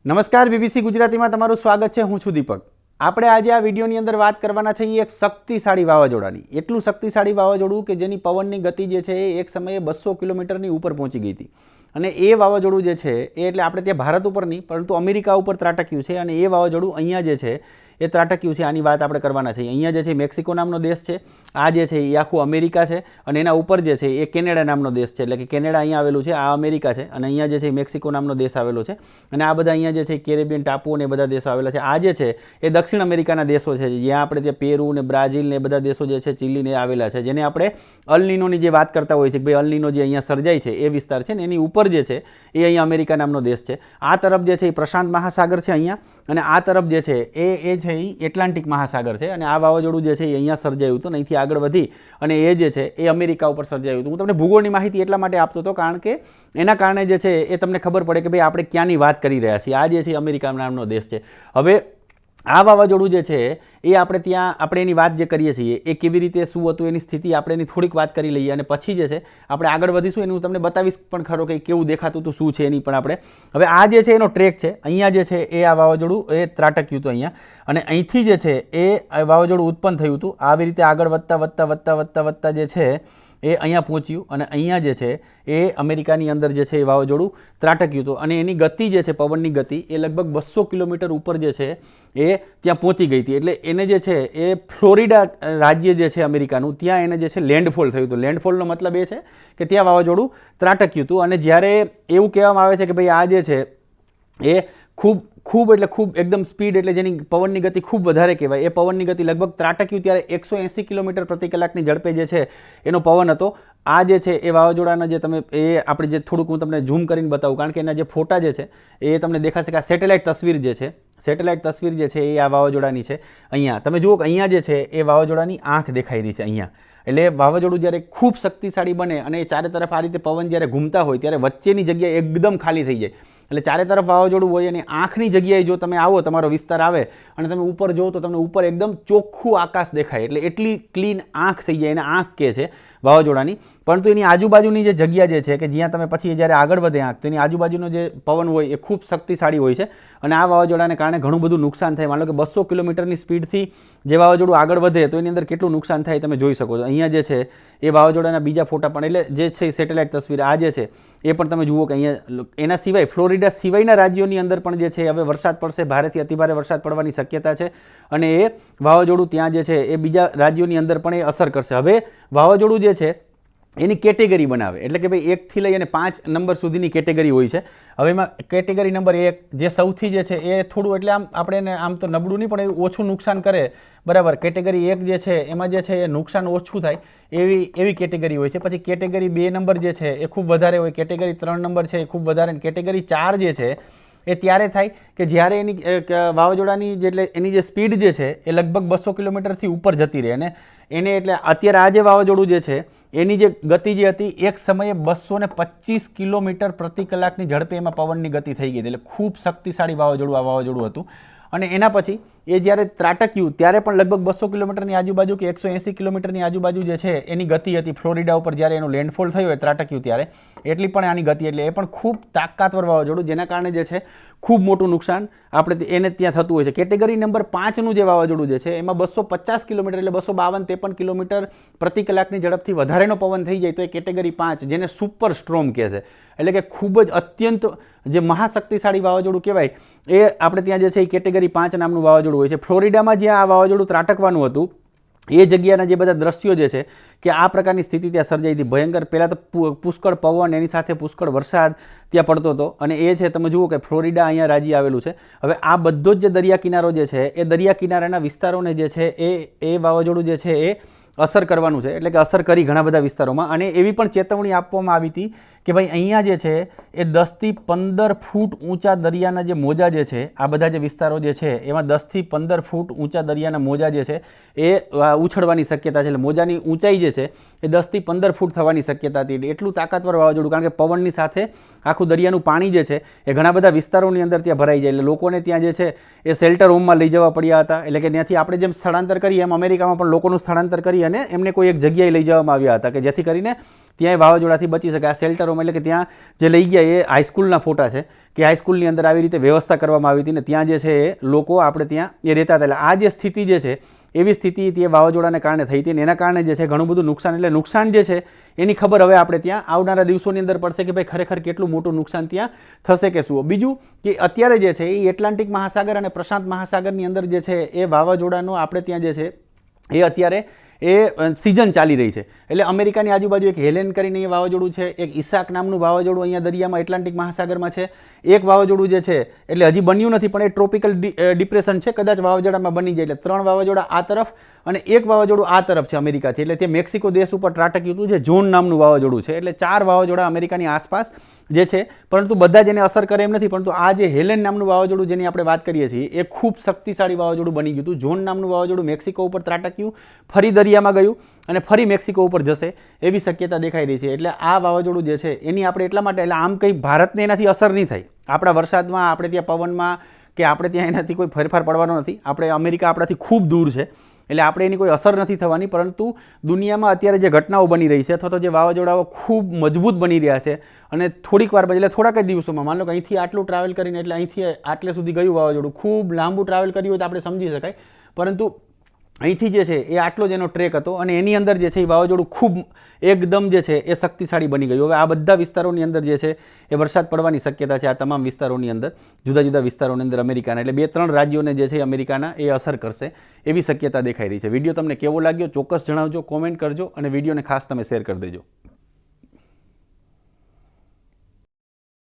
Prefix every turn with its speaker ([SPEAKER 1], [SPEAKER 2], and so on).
[SPEAKER 1] નમસ્કાર બીબીસી ગુજરાતીમાં તમારું સ્વાગત છે। હું છું દીપક। આપણે આજે આ વિડીયોની અંદર વાત કરવાના છીએ એક શક્તિશાળી વાવાઝોડાની। એટલું શક્તિશાળી વાવાઝોડું કે જેની પવનની ગતિ જે છે એ એક સમયે 200 કિલોમીટરની ઉપર પહોંચી ગઈ હતી। અને એ વાવાઝોડું જે છે એ એટલે આપણે ત્યાં ભારત ઉપર નહીં પરંતુ અમેરિકા ઉપર ત્રાટક્યું છે। અને એ વાવાઝોડું અહીંયા જે છે એ ત્રાટક્યું છે, આની વાત આપણે કરવાના છીએ। અહીંયા જે છે મેક્સિકો નામનો દેશ છે, આ જે છે એ આખું અમેરિકા છે અને એના ઉપર જે છે એ કેનેડા નામનો દેશ છે, એટલે કે કેનેડા અહીંયા આવેલું છે, આ અમેરિકા છે અને અહીંયા જે છે મેક્સિકો નામનો દેશ આવેલો છે અને આ બધા અહીંયા જે છે કેરેબિયન ટાપુઓ ને બધા દેશો આવેલા છે। આ જે છે એ દક્ષિણ અમેરિકાના દેશો છે, જ્યાં આપણે ત્યાં પેરુ ને બ્રાઝિલ ને બધા દેશો જે છે, ચીલી ને આવેલા છે, જેને આપણે અલ નીનોની જે વાત કરતા હોય છે કે ભાઈ અલ નીનો જે અહીંયા સર્જાય છે એ વિસ્તાર છે ને એની ઉપર જે છે એ અહીંયા અમેરિકા નામનો દેશ છે। આ તરફ જે છે એ પ્રશાંત મહાસાગર છે અહીંયા અને આ તરફ જે છે એ છે એ એટલાન્ટિક મહાસાગર છે અને આ વાવાઝોડું જે છે એ અહીંયા સર્જાયું હતું, અહીંથી આગળ વધી અને એ જે છે એ અમેરિકા ઉપર સર્જાયું હતું। હું તમને ભૂગોળની માહિતી એટલા માટે આપતો હતો કારણ કે એના કારણે જે છે એ તમને ખબર પડે કે ભાઈ આપણે ક્યાંની વાત કરી રહ્યા છીએ। આ જે છે અમેરિકા નામનો દેશ છે। હવે આ વાવાઝોડું જે છે એ આપણે એની વાત જે કરીએ છીએ એ કેવી રીતે શું હતું એની સ્થિતિ આપણે એની થોડીક વાત કરી લઈએ અને પછી જે છે આપણે આગળ વધીશું, એનું હું તમને બતાવીશ પણ ખરો કે કેવું દેખાતું હતું શું છે એની પણ આપણે। હવે આ જે છે એનો ટ્રેક છે, અહીંયા જે છે એ આ વાવાઝોડું એ ત્રાટક્યું હતું અહીંયા અને અહીંથી જે છે એ વાવાઝોડું ઉત્પન્ન થયું હતું। આવી રીતે આગળ વધતા જે છે એ અહીંયા પહોંચ્યું અને અહીંયા જે છે એ અમેરિકાની અંદર જે છે એ વાવાઝોડું ત્રાટક્યું હતું અને એની ગતિ જે છે પવનની ગતિ એ લગભગ 200 કિલોમીટર ઉપર જે છે એ ત્યાં પહોંચી ગઈ હતી। એટલે એને જે છે એ ફ્લોરિડા રાજ્ય જે છે અમેરિકાનું, ત્યાં એને જે છે લેન્ડફોલ થયું હતું। લેન્ડફોલનો મતલબ એ છે કે ત્યાં વાવાઝોડું ત્રાટક્યું હતું અને જ્યારે એવું કહેવામાં આવે છે કે ભાઈ આ જે છે એ ખૂબ એકદમ સ્પીડ, એટલે જેની પવનની ગતિ ખૂબ વધારે કહેવાય, એ પવનની ગતિ લગભગ ત્રાટક્યું ત્યારે 180 કિલોમીટર પ્રતિ કલાકની ઝડપે જે છે એનો પવન હતો। આ જે છે એ વાવાઝોડાના જે તમે આપણે જે થોડુંક હું તમને ઝૂમ કરીને બતાવું કારણ કે એના જે ફોટા જે છે એ તમને દેખાશે કે આ સેટેલાઇટ તસવીર જે છે, સેટેલાઇટ તસવીર જે છે એ આ વાવાઝોડાની છે। અહીંયા તમે જુઓ કે અહીંયા જે છે એ વાવાઝોડાની આંખ દેખાઈ રહી છે અહીંયા। એટલે વાવાઝોડું જ્યારે ખૂબ શક્તિશાળી બને અને ચારે તરફ આ રીતે પવન જ્યારે ઘૂમતા હોય ત્યારે વચ્ચેની જગ્યા એકદમ ખાલી થઈ જાય, એટલે ચારે તરફ વાવાઝોડું હોય અને આંખની જગ્યાએ જો તમે આવો, તમારો વિસ્તાર આવે અને તમે ઉપર જુઓ તો તમને ઉપર એકદમ ચોખ્ખું આકાશ દેખાય, એટલે એટલી ક્લીન આંખ થઈ જાય, એને આંખ કહે છે વાવાઝોડાની। પરંતુ એની આજુબાજુની જે જગ્યા જે છે કે જ્યાં તમે પછી જ્યારે આગળ વધે આંખ, તો એની આજુબાજુનો જે પવન હોય એ ખૂબ શક્તિશાળી હોય છે અને આ વાવાઝોડાને કારણે ઘણું બધું નુકસાન થાય। માનો કે 200 કિલોમીટરની સ્પીડથી જે વાવાઝોડું આગળ વધે તો એની અંદર કેટલું નુકસાન થાય તમે જોઈ શકો છો। અહીંયા જે છે એ વાવાઝોડાના બીજા ફોટા પણ, એટલે જે છે સેટેલાઇટ તસવીર આ જે છે એ પણ તમે જુઓ કે અહીંયા એના સિવાય ફ્લોરિડા સિવાયના રાજ્યોની અંદર પણ જે છે હવે વરસાદ પડશે, ભારેથી અતિભારે વરસાદ પડવાની શક્યતા છે અને એ વાવાઝોડું ત્યાં જે છે એ બીજા રાજ્યોની અંદર પણ એ અસર કરશે। હવે વાવાઝોડું જે છે એની કેટેગરી બનાવે, એટલે કે ભાઈ 1 થી લઈ અને 5 નંબર સુધીની કેટેગરી હોય છે। હવે એમાં કેટેગરી નંબર 1 જે સૌથી જે છે એ થોડું, એટલે આપણે એને આમ તો નબળું નહીં પણ એવું ઓછું નુકસાન કરે, બરાબર। કેટેગરી 1 જે છે એમાં જે છે એ નુકસાન ઓછું થાય એવી કેટેગરી હોય છે। પછી કેટેગરી 2 નંબર જે છે એ ખૂબ વધારે હોય, કેટેગરી 3 નંબર છે એ ખૂબ વધારે, કેટેગરી 4 જે છે એ ત્યારે થાય કે જ્યારે એની વાવાઝોડાની એટલે એની જે સ્પીડ જે છે એ લગભગ 200 કિલોમીટરથી ઉપર જતી રહે અને એને એટલે અત્યારે આ જે વાવાઝોડું જે છે એની જે ગતિ જે હતી એક સમયે 225 કિલોમીટર પ્રતિ કલાકની ઝડપે એમાં પવનની ગતિ થઈ ગઈ હતી, એટલે ખૂબ શક્તિશાળી વાવાઝોડું હતું। અને એના પછી એ જ્યારે ત્રાટક્યું ત્યારે પણ લગભગ 200 કિલોમીટરની આજુબાજુ કે 180 કિલોમીટરની આજુબાજુ જે છે એની ગતિ હતી ફ્લોરિડા ઉપર, જ્યારે એનું લેન્ડફોલ થયું ત્રાટક્યું ત્યારે એટલી પણ આની ગતિ, એટલે એ પણ ખૂબ તાકાતવર વાવાઝોડું જેના કારણે જે છે ખૂબ મોટું નુકસાન આપણે એને ત્યાં થતું હોય છે। કેટેગરી નંબર 5નું જે વાવાઝોડું જે છે એમાં 250 કિલોમીટર એટલે 252-53 કિલોમીટર પ્રતિ કલાકની ઝડપથી વધારેનો પવન થઈ જાય તો એ કેટેગરી 5, જેને સુપર સ્ટ્રોમ કહે છે, એટલે કે ખૂબ જ અત્યંત જે મહાશક્તિશાળી વાવાઝોડું કહેવાય એ આપણે ત્યાં જે છે એ કેટેગરી 5 નામનું વાવાઝોડું હોય છે। ફ્લોરિડામાં જ્યાં આ વાવાઝોડું ત્રાટકવાનું હતું એ જગ્યાના જે બધા દ્રશ્યો જે છે કે આ પ્રકારની સ્થિતિ ત્યાં સર્જાઈ હતી ભયંકર। પહેલાં તો પુષ્કળ પવન, એની સાથે પુષ્કળ વરસાદ ત્યાં પડતો હતો અને એ છે તમે જુઓ કે ફ્લોરિડા અહીંયા રાજ્ય આવેલું છે। હવે આ બધો જ જે દરિયા કિનારો જે છે એ દરિયા કિનારાના વિસ્તારોને જે છે એ વાવાઝોડું જે છે એ અસર કરવાનું છે, એટલે કે અસર કરી ઘણા બધા વિસ્તારોમાં અને એવી પણ ચેતવણી આપવામાં આવી હતી કે ભાઈ અહીંયા જે છે એ 10 થી 15 ફૂટ ઊંચા દરિયાના જે મોજા જે છે, આ બધા જે વિસ્તારો જે છે એમાં 10 થી 15 ફૂટ ઊંચા દરિયાના મોજા જે છે એ ઉછળવાની શક્યતા છે, એટલે મોજાની ઊંચાઈ જે છે એ 10 થી 15 ફૂટ થવાની શક્યતા હતી। એટલું તાકાતવર વાવાઝોડું, કારણ કે પવનની સાથે આખું દરિયાનું પાણી જે છે એ ઘણા બધા વિસ્તારોની અંદર ત્યાં ભરાઈ જાય, એટલે લોકોને ત્યાં જે છે એ શેલ્ટર હોમમાં લઈ જવા પડ્યા હતા। એટલે કે ત્યાંથી આપણે જેમ સ્થળાંતર કરીએ એમ અમેરિકામાં પણ લોકોનું સ્થળાંતર કરી અને એમને કોઈ એક જગ્યાએ લઈ જવામાં આવ્યા હતા કે જેથી કરીને ત્યાંય વાવાઝોડાથી બચી શકે. આ શેલ્ટર હોમ એટલે કે ત્યાં જે લઈ ગયા એ હાઈસ્કૂલના ફોટા છે કે હાઈસ્કૂલની અંદર આવી રીતે વ્યવસ્થા કરવામાં આવી હતી ને ત્યાં જે છે એ લોકો આપણે ત્યાં એ રહેતા હતા. એટલે આ જે સ્થિતિ જે છે એવી સ્થિતિ તે વાવાઝોડાને કારણે થઈ હતી અને એના કારણે જે છે ઘણું બધું નુકસાન, એટલે નુકસાન જે છે એની ખબર હવે આપણે ત્યાં આવનારા દિવસોની અંદર પડશે કે ભાઈ ખરેખર કેટલું મોટું નુકસાન ત્યાં થશે કે શું. બીજું કે અત્યારે જે છે એ એટલાન્ટિક મહાસાગર અને પ્રશાંત મહાસાગરની અંદર જે છે એ વાવાઝોડાનો આપણે ત્યાં જે છે એ અત્યારે એ સિઝન ચાલી રહી છે. એટલે અમેરિકાની આજુબાજુ એક હેલેન કરીને એ વાવાઝોડું છે, એક ઈસાક નામનું વાવાઝોડું અહીંયા દરિયામાં એટલાન્ટિક મહાસાગરમાં છે, એક વાવાઝોડું જે છે એટલે હજી બન્યું નથી પણ એ ટ્રોપિકલ ડિપ્રેશન છે, કદાચ વાવાઝોડામાં બની જાય. એટલે 3 વાવાઝોડા આ તરફ અને એક વાવાઝોડું આ તરફ છે અમેરિકાથી. એટલે તે મેક્સિકો દેશ ઉપર ત્રાટક્યું હતું જે જોન નામનું વાવાઝોડું છે. એટલે 4 વાવાઝોડા અમેરિકાની આસપાસ જે છે, પરંતુ બધા જ એને અસર કરે એમ નથી. પરંતુ આ જે હેલેન નામનું વાવાઝોડું જેની આપણે વાત કરીએ છીએ એ ખૂબ શક્તિશાળી વાવાઝોડું બની ગયું હતું. જોન નામનું વાવાઝોડું મેક્સિકો ઉપર ત્રાટક્યું, ફરી દરિયામાં ગયું અને ફરી મેક્સિકો ઉપર જશે એવી શક્યતા દેખાઈ રહી છે. એટલે આ વાવાઝોડું જે છે એની આપણે એટલા માટે, એટલે આમ કંઈ ભારતને એનાથી અસર નહીં થાય, આપણા વરસાદમાં, આપણે ત્યાં પવનમાં કે આપણે ત્યાં એનાથી કોઈ ફેરફાર પડવાનો નથી. આપણે અમેરિકા આપણાથી ખૂબ દૂર છે એટલે આપણે એની કોઈ અસર નથી થવાની. પરંતુ દુનિયામાં અત્યારે જે ઘટનાઓ બની રહી છે અથવા તો જે વાવાઝોડાઓ ખૂબ મજબૂત બની રહ્યા છે અને થોડીક વાર પછી, એટલે થોડાક જ દિવસોમાં, માન લો કે અહીંથી આટલું ટ્રાવેલ કરીને એટલે અહીંથી આટલે સુધી ગયું વાવાઝોડું, ખૂબ લાંબુ ટ્રાવેલ કર્યું હોય તો આપણે સમજી શકાય, પરંતુ અહીંથી જે છે એ આટલો જ એનો ટ્રેક હતો અને એની અંદર જે છે એ વાવાઝોડું ખૂબ એકદમ જે છે એ શક્તિશાળી બની ગયું. હવે આ બધા વિસ્તારોની અંદર જે છે એ વરસાદ પડવાની શક્યતા છે. આ તમામ વિસ્તારોની અંદર, જુદા જુદા વિસ્તારોની અંદર અમેરિકાના, એટલે 2-3 રાજ્યોને જે છે અમેરિકાના એ અસર કરશે એવી શક્યતા દેખાઈ રહી છે. વિડીયો તમને કેવો લાગ્યો ચોક્કસ જણાવજો, કોમેન્ટ કરજો અને વિડીયોને ખાસ તમે શેર કરી દેજો.